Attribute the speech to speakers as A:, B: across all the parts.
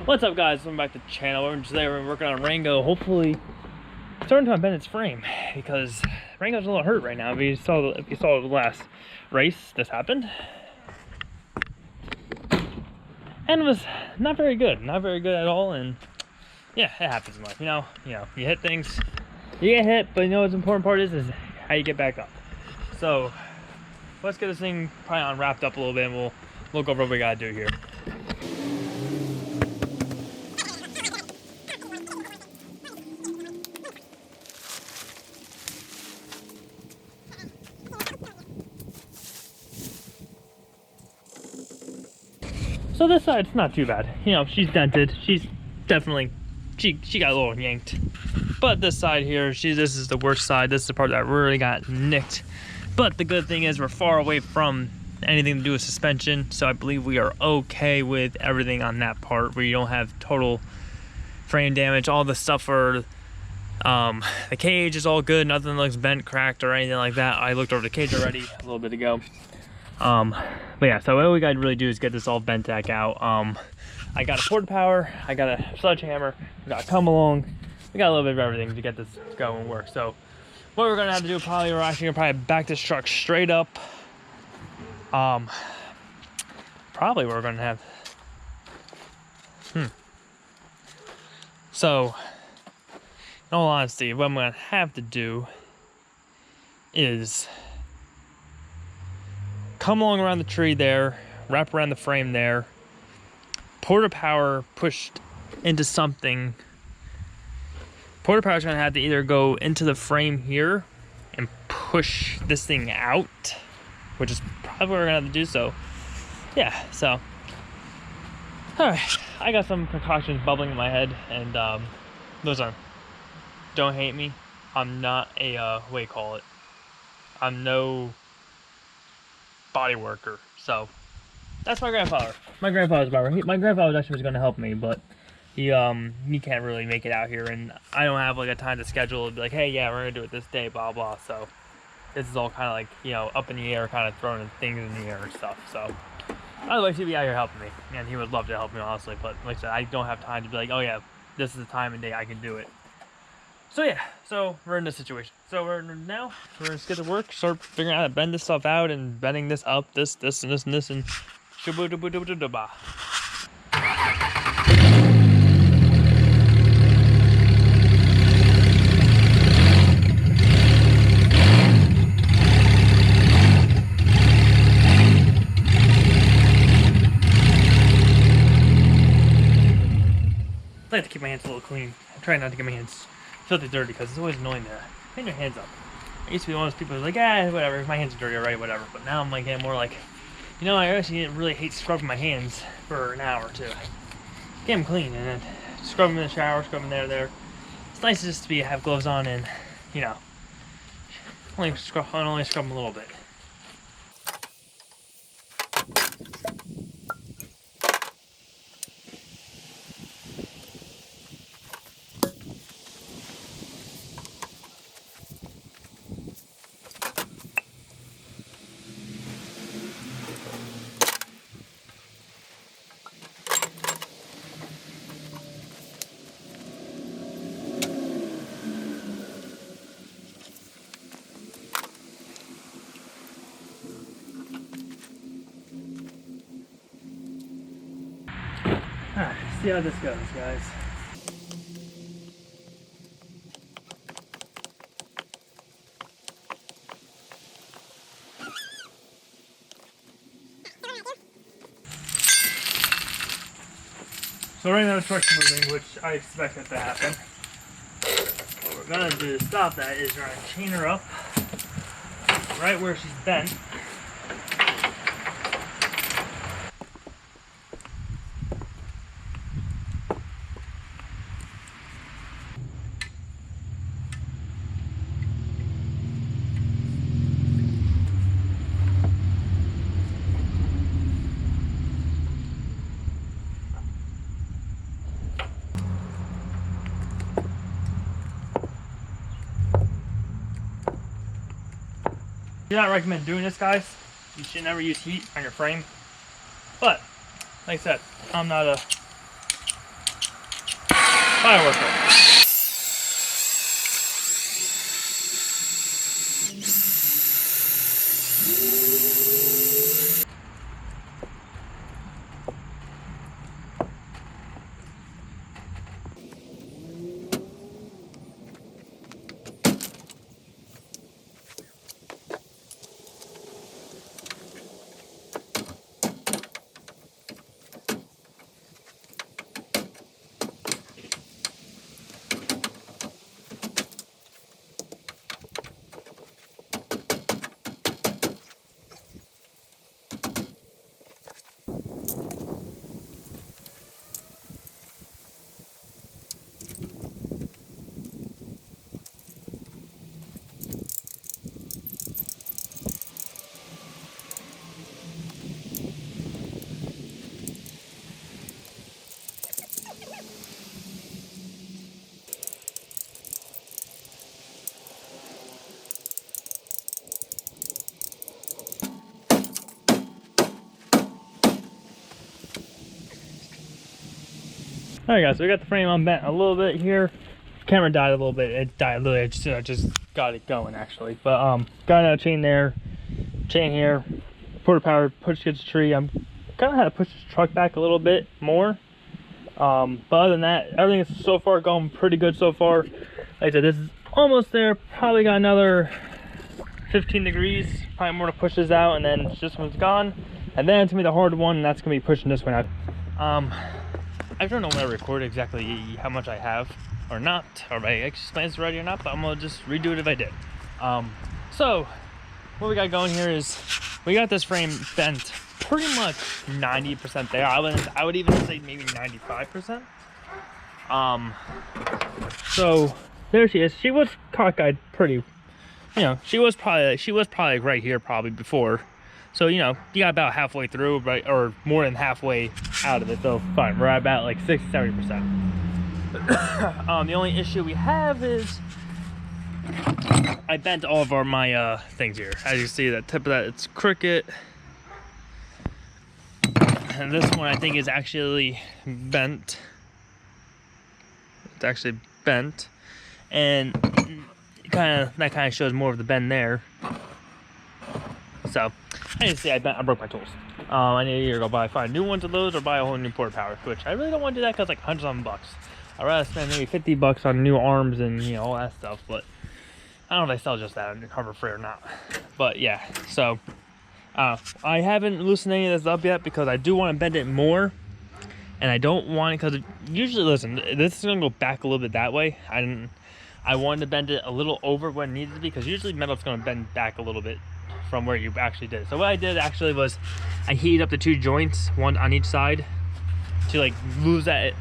A: What's up, guys? Welcome back to the channel. Today we're working on Rango. Hopefully starting to unbend its frame because Rango's a little hurt right now. If you saw the last race, this happened. And it was not very good at all. And yeah, it happens in life. You know, you hit things, you get hit, but you know what's the important part is how you get back up. So let's get this thing probably unwrapped up a little bit, and we'll look over what we gotta do here. So this side's not too bad. You know, she's dented. She's definitely, she got a little yanked. But this side here, this is the worst side. This is the part that really got nicked. But the good thing is we're far away from anything to do with suspension. So I believe we are okay with everything on that part where you don't have total frame damage. All the stuff for the cage is all good. Nothing looks bent, cracked, or anything like that. I looked over the cage already a little bit ago. But yeah, so what we gotta really do is get this all bent back out. I got a porta power, I got a sledgehammer, we got a come along, we got a little bit of everything to get this to go and work. So what we're gonna have to do we're actually gonna back this truck straight up. Probably we're gonna have, So, in all honesty, what I'm gonna have to do is come along around the tree there, wrap around the frame there, porta power pushed into something. Porta power is gonna have to either go into the frame here and push this thing out, which is probably what we're gonna have to do. So yeah, so all right, I got some concoctions bubbling in my head, and those are, don't hate me, I'm not a what do you call it, I'm no body worker. So that's my grandfather. My grandfather's barber. My grandfather actually was going to help me, but he can't really make it out here, and I don't have like a time to schedule to be like, hey, yeah, we're gonna do it this day, blah blah. So this is all kind of like, you know, up in the air, kind of throwing things in the air and stuff. So otherwise he'd be out here helping me, and he would love to help me, honestly, but like I said, I don't have time to be like, oh yeah, this is the time and day I can do it. So yeah, so we're in this situation. So we're just get to work, start figuring out how to bend this stuff out and bending this up, this, and this, and this, and shaboo-doo-boo-doo-boo-doo-bah. I like to keep my hands a little clean. I try not to get my hands filthy dirty because it's always annoying to clean your hands up. I used to be one of those people who's like, whatever, my hands are dirty already, whatever. But now I'm like getting more like, you know, I actually really hate scrubbing my hands for an hour or two. Get them clean and then scrub them in the shower, scrub them there. It's nice just to have gloves on and, you know, only scrub them a little bit. Alright, see how this goes, guys. So right now the truck's moving, which I expect that to happen. What we're gonna do to stop that is we're gonna chain her up right where she's bent. Do not recommend doing this, guys. You should never use heat on your frame. But, like I said, I'm not a Fireworker. Alright guys, so we got the frame unbent a little bit here. Camera died a little bit. It died literally. I just got it going actually. But got another chain there, chain here, porta power, push against the tree. I'm kind of had to push this truck back a little bit more. But other than that, everything is so far going pretty good so far. Like I said, this is almost there. Probably got another 15 degrees. Probably more to push this out, and then this one's gone. And then it's gonna be the hard one, and that's gonna be pushing this one out. I don't know when I record exactly how much I have or not, or my explains ready or not, but I'm gonna just redo it if I did. So what we got going here is we got this frame bent pretty much 90% there. I would even say maybe 95%. So there she is. She was cockeyed pretty, you know, she was probably right here probably before. So, you know, you got about halfway through, right, or more than halfway out of it. So fine, we're at about like 60-70%. The only issue we have is I bent all of my things here. As you see, that tip of that, it's crooked. And this one I think is actually bent. It's actually bent. And that kind of shows more of the bend there. So I didn't say I broke my tools. I need to either go find new ones of those or buy a whole new porta power, which I really don't want to do that because like $100 bucks. I'd rather spend maybe $50 on new arms and, you know, all that stuff. But I don't know if they sell just that on Harbor Freight or not. But yeah, so I haven't loosened any of this up yet because I do want to bend it more. And I don't want it because usually, listen, this is going to go back a little bit that way. I wanted to bend it a little over what it needed to be because usually metal's going to bend back a little bit from where you actually did. So what I did actually was I heated up the two joints, one on each side, to like lose that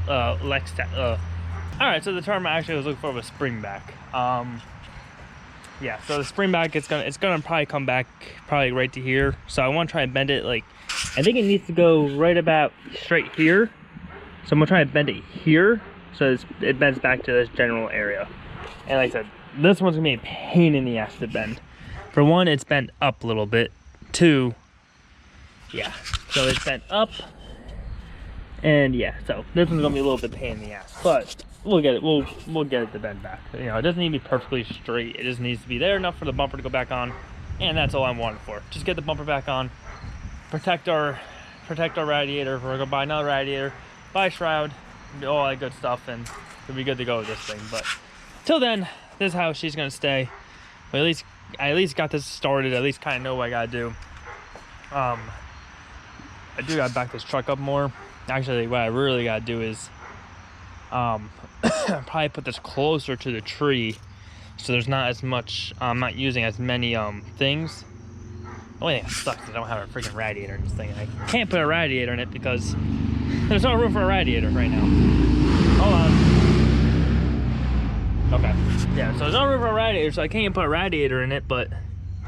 A: all right, so the term I actually was looking for was spring back. Yeah, so the spring back, it's gonna probably come back probably right to here. So I want to try and bend it like, I think it needs to go right about straight here. So I'm gonna try and bend it here so it bends back to this general area. And like I said, this one's gonna be a pain in the ass to bend. For one, it's bent up a little bit. Two, yeah, so it's bent up. And yeah, so this one's gonna be a little bit pain in the ass, but we'll get it. We'll get it to bend back. You know, it doesn't need to be perfectly straight. It just needs to be there enough for the bumper to go back on, and that's all I'm wanting for. Just get the bumper back on, protect our radiator. We're gonna buy another radiator, buy a shroud, do all that good stuff, and we'll be good to go with this thing. But till then, this is how she's gonna stay. But I at least got this started. At least kind of know what I gotta do. I do gotta back this truck up more. Actually, what I really gotta do is probably put this closer to the tree so there's not as much, I'm not using as many things. The only thing that sucks is I don't have a freaking radiator in this thing. I can't put a radiator in it because there's no room for a radiator right now. Hold on. Okay. Yeah, so there's no room for a radiator, so I can't even put a radiator in it, but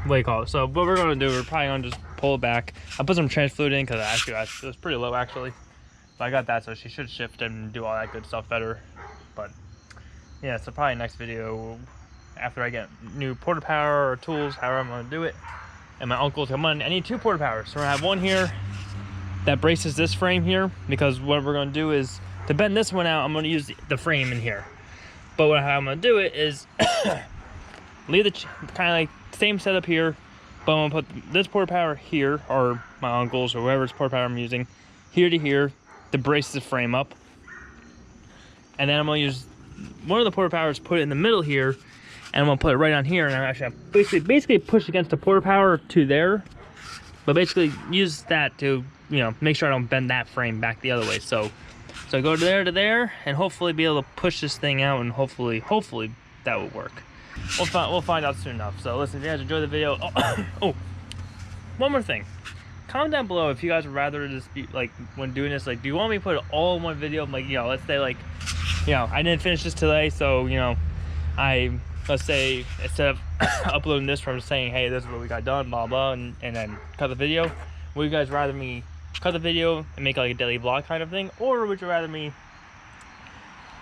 A: what do you call it? So what we're gonna do, we're probably gonna just pull it back. I put some trans fluid in because actually it was pretty low actually. But I got that, so she should shift and do all that good stuff better. But yeah, so probably next video after I get new porta power or tools, however I'm gonna do it. And my uncle's come on, I need two porta powers. So we're gonna have one here that braces this frame here, because what we're gonna do is To bend this one out, I'm gonna use the frame in here. But how I'm gonna do it is leave the kind of like same setup here, but I'm gonna put this port power here, or my uncle's or whoever's port power I'm using, here to here to brace the frame up. And then I'm gonna use one of the port powers, put it in the middle here, and I'm gonna put it right on here, and I'm actually basically push against the port power to there, but basically use that to, you know, make sure I don't bend that frame back the other way. So I go to there, and hopefully be able to push this thing out, and hopefully that will work. We'll find out soon enough. So listen, if you guys enjoyed the video, oh, one more thing. Comment down below if you guys would rather just be like, when doing this, like, do you want me to put it all in one video? Like, you know, let's say like, you know, I didn't finish this today, so, you know, let's say instead of uploading this from saying, hey, this is what we got done, blah blah, and then cut the video, would you guys rather me cut the video and make like a daily vlog kind of thing, or would you rather me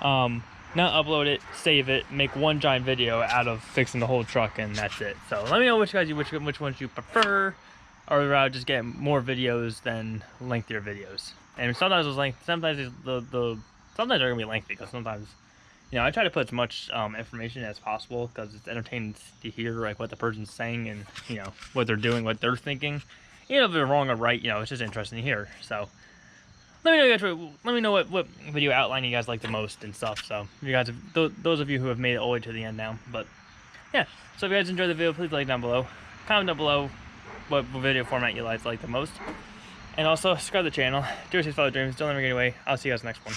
A: not upload it, save it, make one giant video out of fixing the whole truck, and that's it? So let me know which ones you prefer, or rather just get more videos than lengthier videos. And sometimes sometimes they're gonna be lengthy, because sometimes, you know, I try to put as much information as possible, because it's entertaining to hear like what the person's saying, and, you know, what they're doing, what they're thinking. You know, if they're wrong or right, you know, it's just interesting to hear. So let me know what video outline you guys like the most and stuff. So if you guys those of you who have made it all the way to the end now. But yeah, so if you guys enjoyed the video, please like down below, comment down below what video format you guys like the most, and also subscribe to the channel. Do your follow dreams, don't let me get away. I'll see you guys next one.